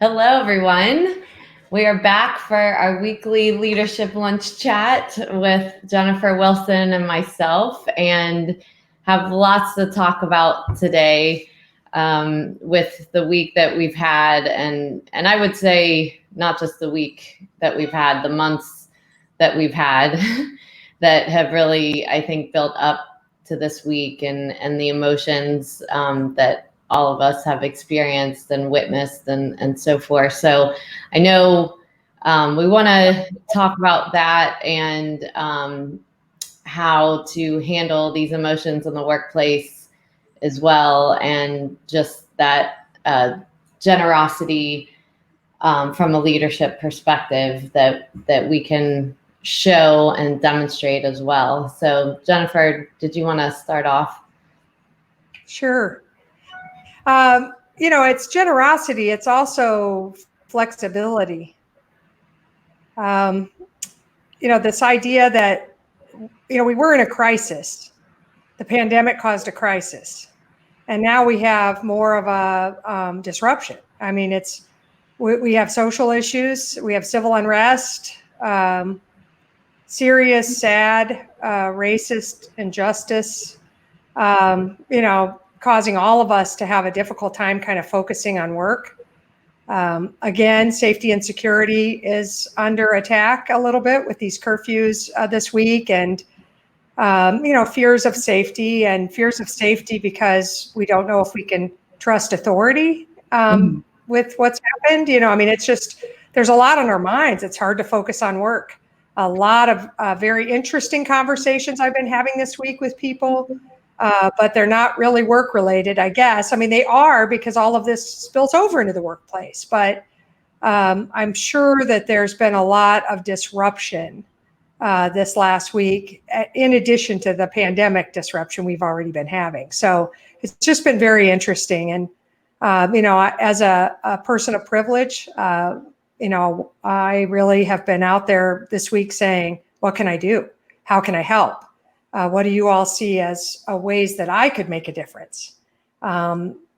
Hello, everyone. We are back for our weekly leadership lunch chat with Jennifer Wilson and myself, and have lots to talk about today with the week that we've had, and I would say not just the week that we've had, the months that we've had that have really, I think, built up to this week, and the emotions that all of us have experienced and witnessed and so forth. So I know we want to talk about that and how to handle these emotions in the workplace as well, and just that generosity from a leadership perspective that we can show and demonstrate as well. So Jennifer, did you want to start off? Sure. It's generosity. It's also flexibility. This idea that, we were in a crisis. The pandemic caused a crisis. And now we have more of a disruption. I mean, we have social issues. We have civil unrest, serious, sad, racist injustice, causing all of us to have a difficult time kind of focusing on work. Again, safety and security is under attack a little bit with these curfews this week, and fears of safety because we don't know if we can trust authority with what's happened. It's just, there's a lot on our minds. It's hard to focus on work. A lot of very interesting conversations I've been having this week with people. But they're not really work related, I guess. I mean, they are, because all of this spills over into the workplace. But I'm sure that there's been a lot of disruption this last week, in addition to the pandemic disruption we've already been having. So it's just been very interesting. And, as a person of privilege, I really have been out there this week saying, what can I do? How can I help? What do you all see as ways that I could make a difference?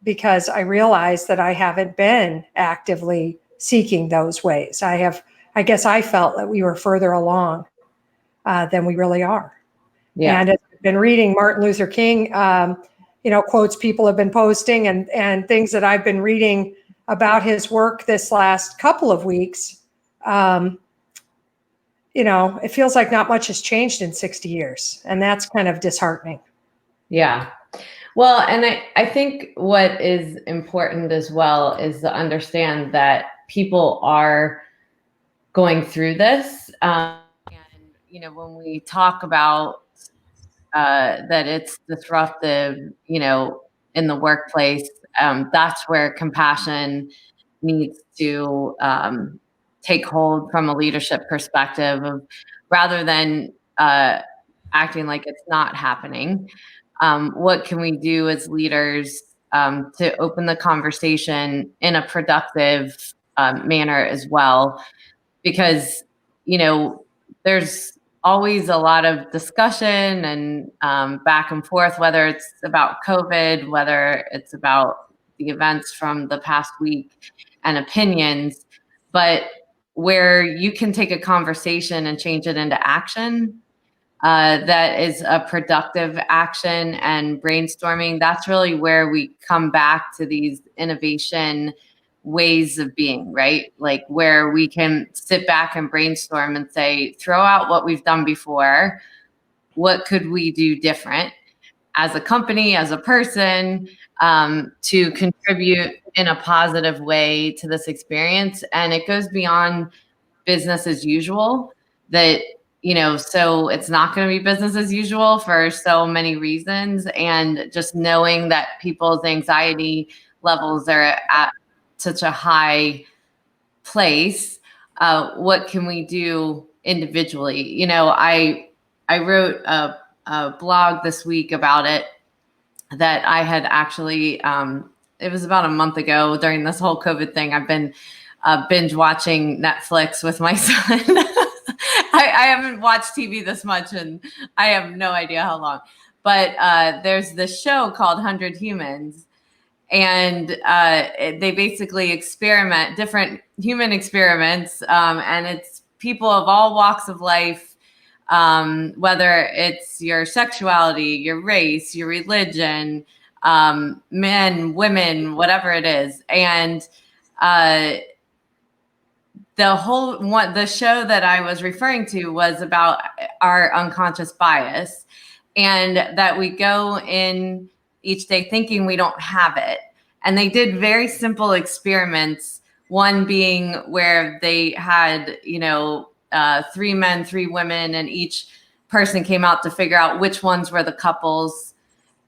Because I realize that I haven't been actively seeking those ways. I guess I felt that we were further along than we really are. Yeah. And I've been reading Martin Luther King, quotes people have been posting and things that I've been reading about his work this last couple of weeks. It feels like not much has changed in 60 years, and that's kind of disheartening. Yeah. Well, and I think what is important as well is to understand that people are going through this. And, when we talk about that it's disruptive, in the workplace, that's where compassion needs to take hold from a leadership perspective of, rather than acting like it's not happening. What can we do as leaders to open the conversation in a productive manner as well? Because, there's always a lot of discussion and back and forth, whether it's about COVID, whether it's about the events from the past week and opinions, but where you can take a conversation and change it into action, that is a productive action and brainstorming. That's really where we come back to these innovation ways of being, right? Like where we can sit back and brainstorm and say, throw out what we've done before. What could we do different as a company, as a person, to contribute in a positive way to this experience? And it goes beyond business as usual, that, so it's not going to be business as usual for so many reasons. And just knowing that people's anxiety levels are at such a high place, what can we do individually? I wrote a blog this week about it that I had actually, it was about a month ago during this whole COVID thing. I've been binge watching Netflix with my son. I haven't watched TV this much, and I have no idea how long. But there's this show called 100 Humans. And they basically experiment different human experiments, and it's people of all walks of life, whether it's your sexuality, your race, your religion, men, women, whatever it is. And the show that I was referring to was about our unconscious bias, and that we go in each day thinking we don't have it. And they did very simple experiments, one being where they had, 3 men, 3 women, and each person came out to figure out which ones were the couples.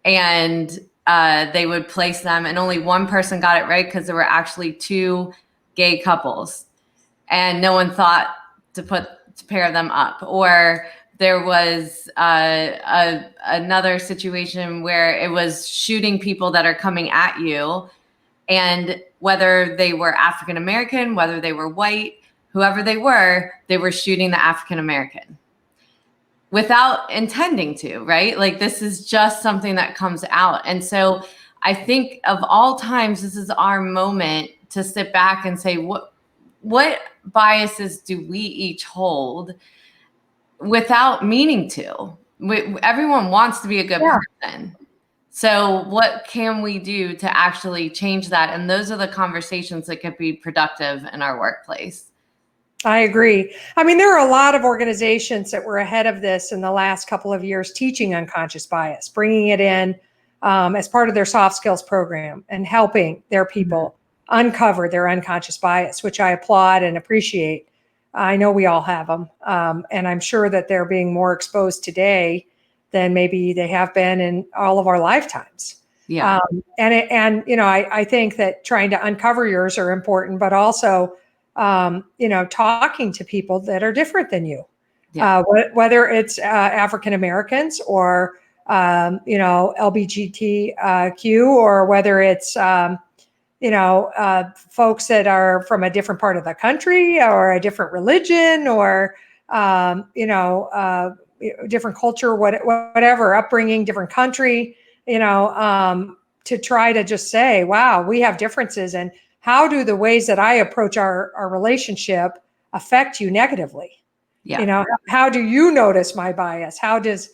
And they would place them, and only one person got it right because there were actually 2 gay couples, and no one thought to pair them up. Or there was another situation where it was shooting people that are coming at you, and whether they were African American, whether they were white, whoever they were shooting the African American without intending to, right? Like, this is just something that comes out. And so I think of all times, this is our moment to sit back and say, what biases do we each hold without meaning to? Everyone wants to be a good person. So what can we do to actually change that? And those are the conversations that could be productive in our workplace. I agree. I mean, there are a lot of organizations that were ahead of this in the last couple of years, teaching unconscious bias, bringing it in as part of their soft skills program and helping their people uncover their unconscious bias, which I applaud and appreciate. I know we all have them. And I'm sure that they're being more exposed today than maybe they have been in all of our lifetimes. Yeah. I think that trying to uncover yours are important, but also, talking to people that are different than you, whether it's African Americans or, LGBTQ, or whether it's, folks that are from a different part of the country or a different religion or, different culture, whatever, upbringing, different country, to try to just say, wow, we have differences. And how do the ways that I approach our relationship affect you negatively? Yeah. How do you notice my bias? How does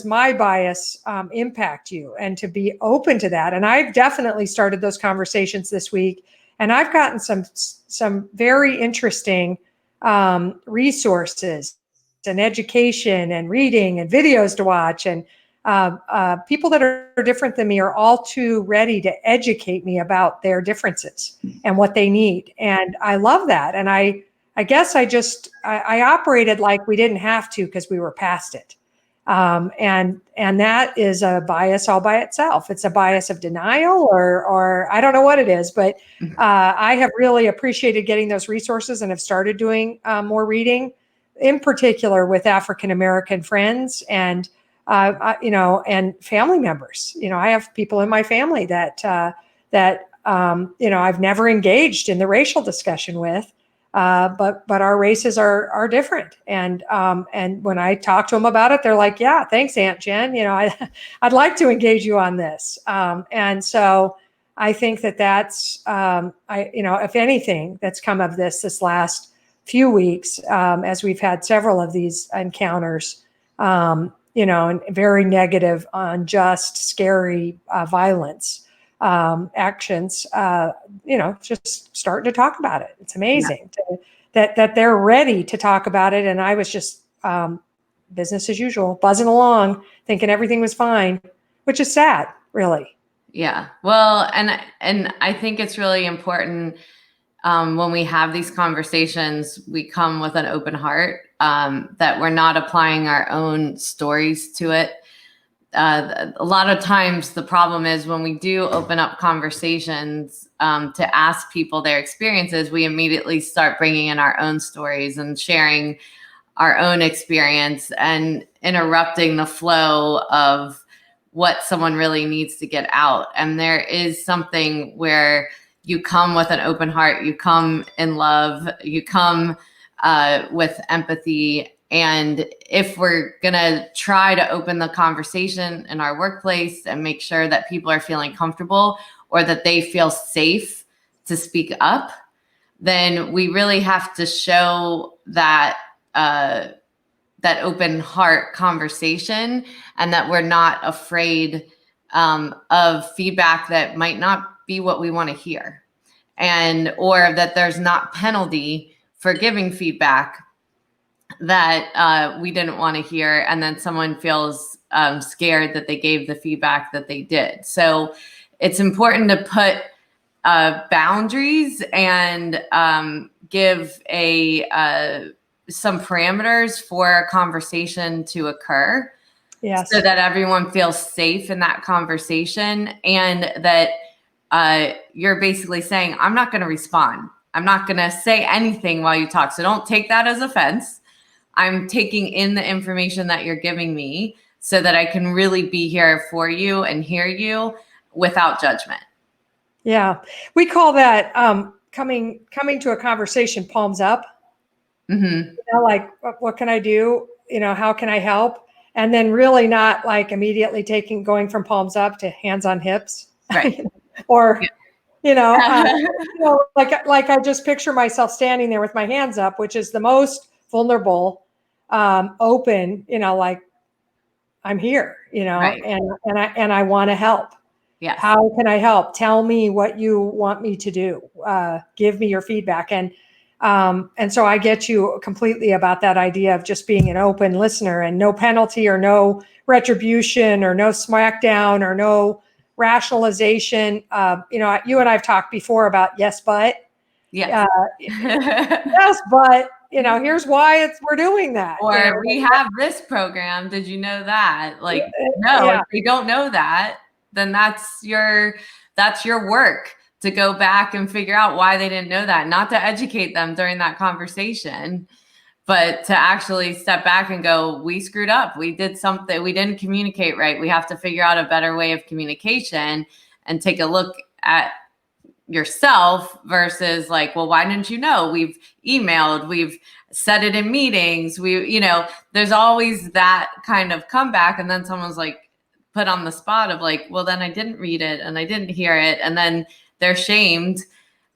my bias impact you? And to be open to that. And I've definitely started those conversations this week. And I've gotten some very interesting resources and education and reading and videos to watch. And people that are different than me are all too ready to educate me about their differences and what they need. And I love that. And I guess I operated like we didn't have to because we were past it. And that is a bias all by itself. It's a bias of denial or I don't know what it is, but I have really appreciated getting those resources and have started doing more reading, in particular with African American friends and and family members. I have people in my family that I've never engaged in the racial discussion with, but our races are different. And when I talk to them about it, they're like, "Yeah, thanks, Aunt Jen. I'd like to engage you on this." And so I think that's if anything that's come of this last few weeks, as we've had several of these encounters. And very negative, unjust, scary violence actions, just starting to talk about it. It's amazing that they're ready to talk about it. And I was just business as usual, buzzing along, thinking everything was fine, which is sad, really. Yeah. Well, and I think it's really important when we have these conversations, we come with an open heart, that we're not applying our own stories to it. A lot of times the problem is when we do open up conversations to ask people their experiences, we immediately start bringing in our own stories and sharing our own experience and interrupting the flow of what someone really needs to get out. And there is something where you come with an open heart, you come in love, you come with empathy. And if we're going to try to open the conversation in our workplace and make sure that people are feeling comfortable, or that they feel safe to speak up, then we really have to show that that open heart conversation, and that we're not afraid of feedback that might not be what we want to hear, and or that there's not penalty for giving feedback that we didn't want to hear, and then someone feels scared that they gave the feedback that they did. So it's important to put boundaries and give some parameters for a conversation to occur. Yes. So that everyone feels safe in that conversation, and that you're basically saying, I'm not going to respond. I'm not going to say anything while you talk. So don't take that as offense. I'm taking in the information that you're giving me so that I can really be here for you and hear you without judgment. Yeah. We call that coming to a conversation palms up. Mm-hmm. You know, like, what can I do? You know, how can I help? And then really not like immediately going from palms up to hands on hips. Right. Or, you know, like I just picture myself standing there with my hands up, which is the most vulnerable, open, you know, like, I'm here, you know, Right. and I want to help. Yes. How can I help? Tell me what you want me to do. Give me your feedback. And so I get you completely about that idea of just being an open listener, and no penalty or no retribution or no smackdown or no rationalization. You know, you and I've talked before about yes, but. Yes. Yes, but, you know, here's why we're doing that. Or, you know? we have this program. Did you know that? Like, no, Yeah. if they don't know that, then that's your work to go back and figure out why they didn't know that. Not to educate them during that conversation, but to actually step back and go, we screwed up. We did something. We didn't communicate right. We have to figure out a better way of communication, and take a look at yourself versus like, well, why didn't you know? We've emailed, we've said it in meetings. There's always that kind of comeback. And then someone's like put on the spot of like, well, then I didn't read it and I didn't hear it. And then they're shamed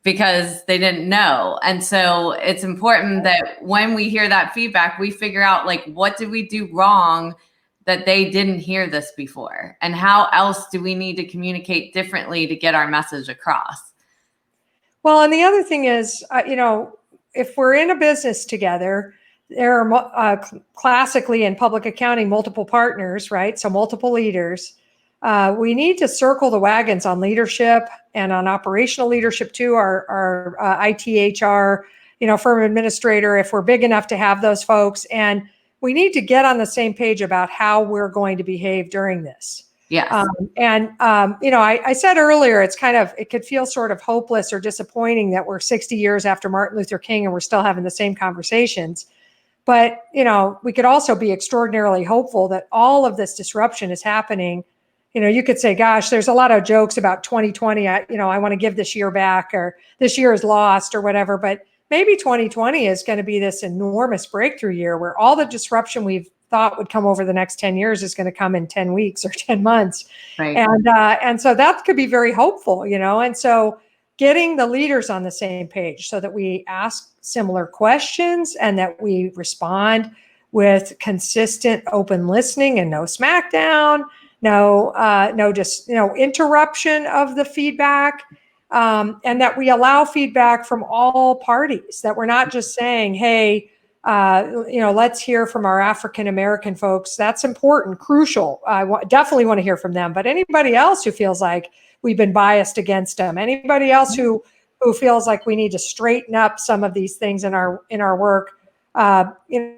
because they didn't know. And so it's important that when we hear that feedback, we figure out like, what did we do wrong that they didn't hear this before? And how else do we need to communicate differently to get our message across? Well, and the other thing is, you know, if we're in a business together, there are classically in public accounting, multiple partners, right? So multiple leaders. We need to circle the wagons on leadership and on operational leadership too, our IT, HR, you know, firm administrator, if we're big enough to have those folks. And we need to get on the same page about how we're going to behave during this. Yes. You know, I said earlier, it could feel sort of hopeless or disappointing that we're 60 years after Martin Luther King and we're still having the same conversations. But, you know, we could also be extraordinarily hopeful that all of this disruption is happening. You know, you could say, gosh, there's a lot of jokes about 2020. I want to give this year back, or this year is lost, or whatever. But maybe 2020 is going to be this enormous breakthrough year where all the disruption we've thought would come over the next 10 years is going to come in 10 weeks or 10 months. Right. And so that could be very hopeful, you know. And so getting the leaders on the same page so that we ask similar questions and that we respond with consistent open listening and no smackdown, no interruption of the feedback, and that we allow feedback from all parties, that we're not just saying, hey, let's hear from our African American folks. That's important, crucial. Definitely want to hear from them. But anybody else who feels like we've been biased against them, anybody else who feels like we need to straighten up some of these things in our work, and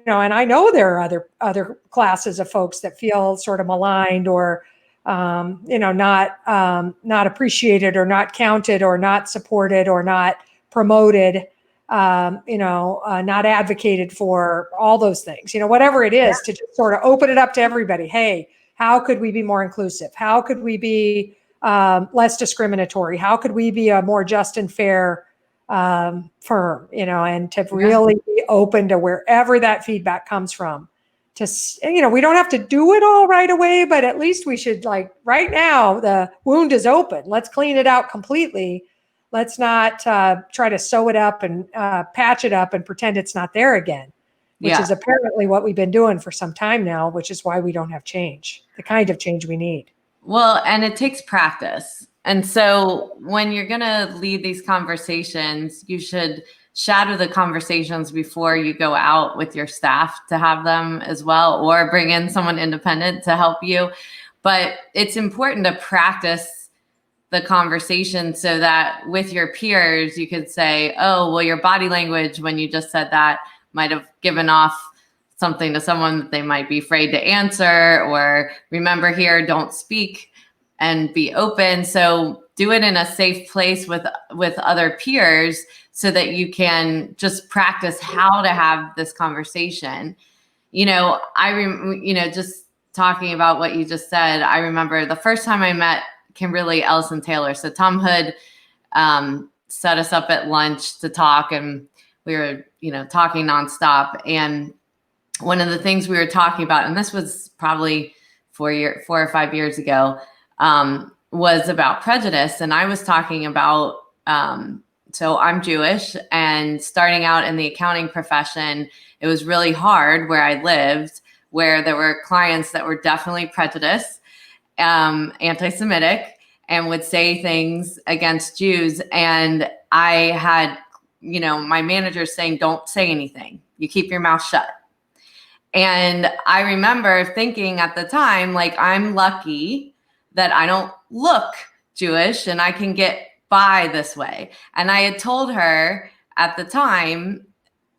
I know there are other classes of folks that feel sort of maligned or not appreciated or not counted or not supported or not promoted. Not advocated for, all those things, whatever it is, to just sort of open it up to everybody. Hey, how could we be more inclusive? How could we be less discriminatory? How could we be a more just and fair firm, and to really be open to wherever that feedback comes from, we don't have to do it all right away, but at least we should, like, right now, the wound is open. Let's clean it out completely. Let's not try to sew it up and patch it up and pretend it's not there again, which is apparently what we've been doing for some time now, which is why we don't have change, the kind of change we need. Well, and it takes practice. And so when you're going to lead these conversations, you should shadow the conversations before you go out with your staff to have them as well, or bring in someone independent to help you. But it's important to practice the conversation so that with your peers, you could say, oh, well, your body language when you just said that might have given off something to someone that they might be afraid to answer, or remember here, don't speak and be open. So do it in a safe place with other peers so that you can just practice how to have this conversation. Just talking about what you just said, I remember the first time I met Kimberly Ellison Taylor. So Tom Hood set us up at lunch to talk, and we were, talking nonstop. And one of the things we were talking about, and this was probably 4 or 5 years ago, was about prejudice. And I was talking about, so I'm Jewish, and starting out in the accounting profession, it was really hard where I lived, where there were clients that were definitely prejudiced, anti-Semitic, and would say things against Jews. And I had, my manager saying, don't say anything. You keep your mouth shut. And I remember thinking at the time, like, I'm lucky that I don't look Jewish and I can get by this way. And I had told her at the time,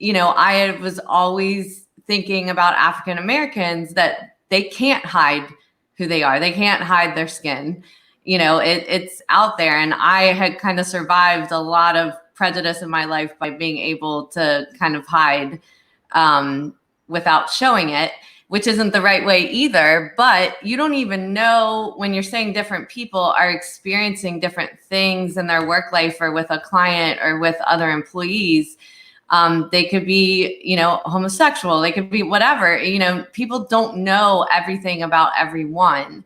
I was always thinking about African Americans, that they can't hide who they are. They can't hide their skin. It's out there. And I had kind of survived a lot of prejudice in my life by being able to kind of hide without showing it, which isn't the right way either. But you don't even know, when you're saying different people are experiencing different things in their work life or with a client or with other employees. They could be, homosexual. They could be whatever. People don't know everything about everyone.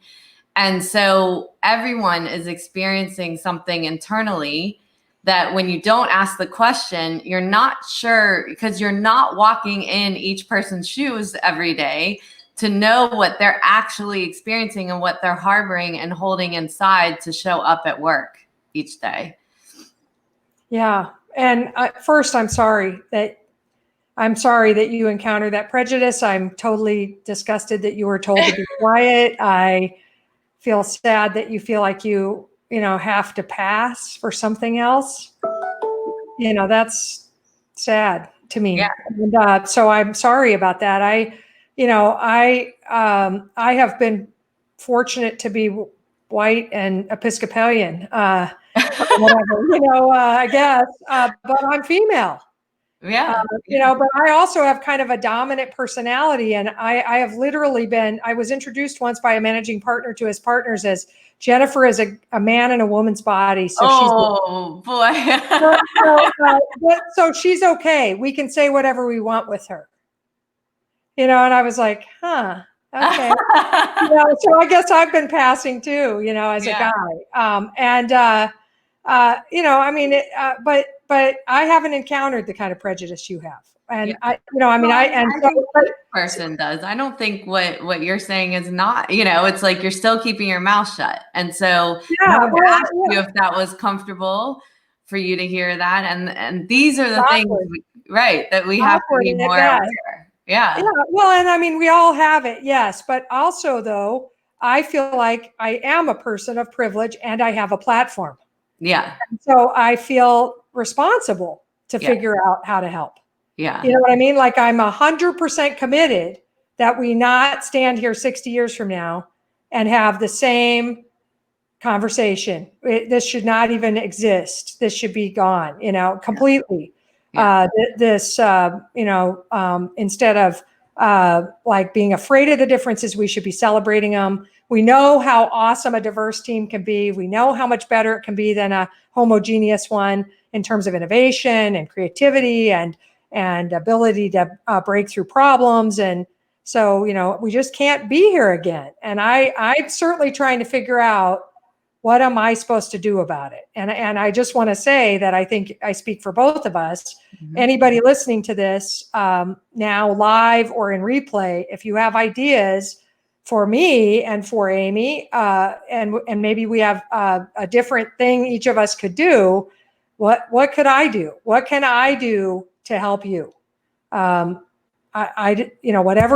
And so everyone is experiencing something internally that when you don't ask the question, you're not sure, because you're not walking in each person's shoes every day to know what they're actually experiencing and what they're harboring and holding inside to show up at work each day. Yeah. And first, I'm sorry that you encountered that prejudice. I'm totally disgusted that you were told to be quiet. I feel sad that you feel like you have to pass for something else. That's sad to me. Yeah. And so I'm sorry about that. I have been fortunate to be white and Episcopalian, whatever, I guess, but I'm female. Yeah. But I also have kind of a dominant personality, and I have literally I was introduced once by a managing partner to his partners as Jennifer is a man in a woman's body. So boy. So she's okay. We can say whatever we want with her. And I was like, huh, okay. So I guess I've been passing too, as a guy. But I haven't encountered the kind of prejudice you have. And person does. I don't think what you're saying is not, it's like you're still keeping your mouth shut. And so I would ask you if that was comfortable for you to hear that. And these are the things, that we have to be more aware. Yeah. Well, and we all have it. Yes. But also, though, I feel like I am a person of privilege and I have a platform. Yeah. And so I feel responsible to figure out how to help. Yeah. You know what I mean? Like, I'm 100% committed that we not stand here 60 years from now and have the same conversation. This should not even exist. This should be gone, completely. Yeah. Instead of like being afraid of the differences, we should be celebrating them. We know how awesome a diverse team can be. We know how much better it can be than a homogeneous one in terms of innovation and creativity and ability to break through problems. And So, we just can't be here again. And I'm certainly trying to figure out, what am I supposed to do about it? And I just want to say that I think I speak for both of us. Mhm. Anybody listening to this now live or in replay, if you have ideas for me and for Amy, and maybe we have a different thing each of us could do, what could I do? What can I do to help you? Whatever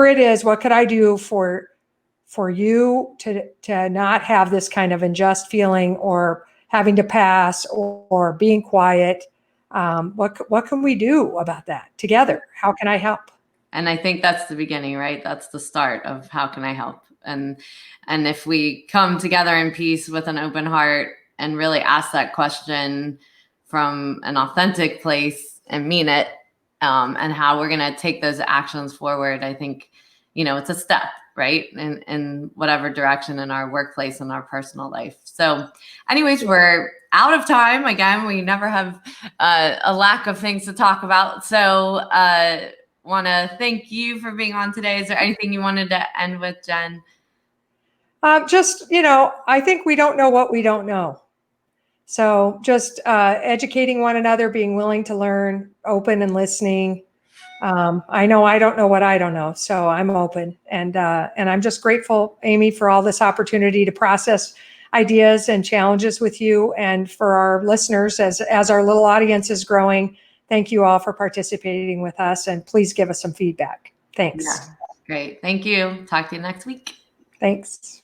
it is, what could I do for you to not have this kind of unjust feeling, or having to pass, or being quiet? What can we do about that together? How can I help? And I think that's the beginning, right? That's the start of how can I help? And if we come together in peace with an open heart and really ask that question from an authentic place and mean it, and how we're going to take those actions forward, I think, it's a step, right? In whatever direction in our workplace and our personal life. So anyways, we're out of time. Again, we never have a lack of things to talk about. So want to thank you for being on today. Is there anything you wanted to end with, Jen? I think we don't know what we don't know. So just educating one another, being willing to learn, open and listening. I know I don't know what I don't know, so I'm open. And I'm just grateful, Amy, for all this opportunity to process ideas and challenges with you, and for our listeners, as our little audience is growing. Thank you all for participating with us, and please give us some feedback. Thanks. Yeah, great. Thank you. Talk to you next week. Thanks.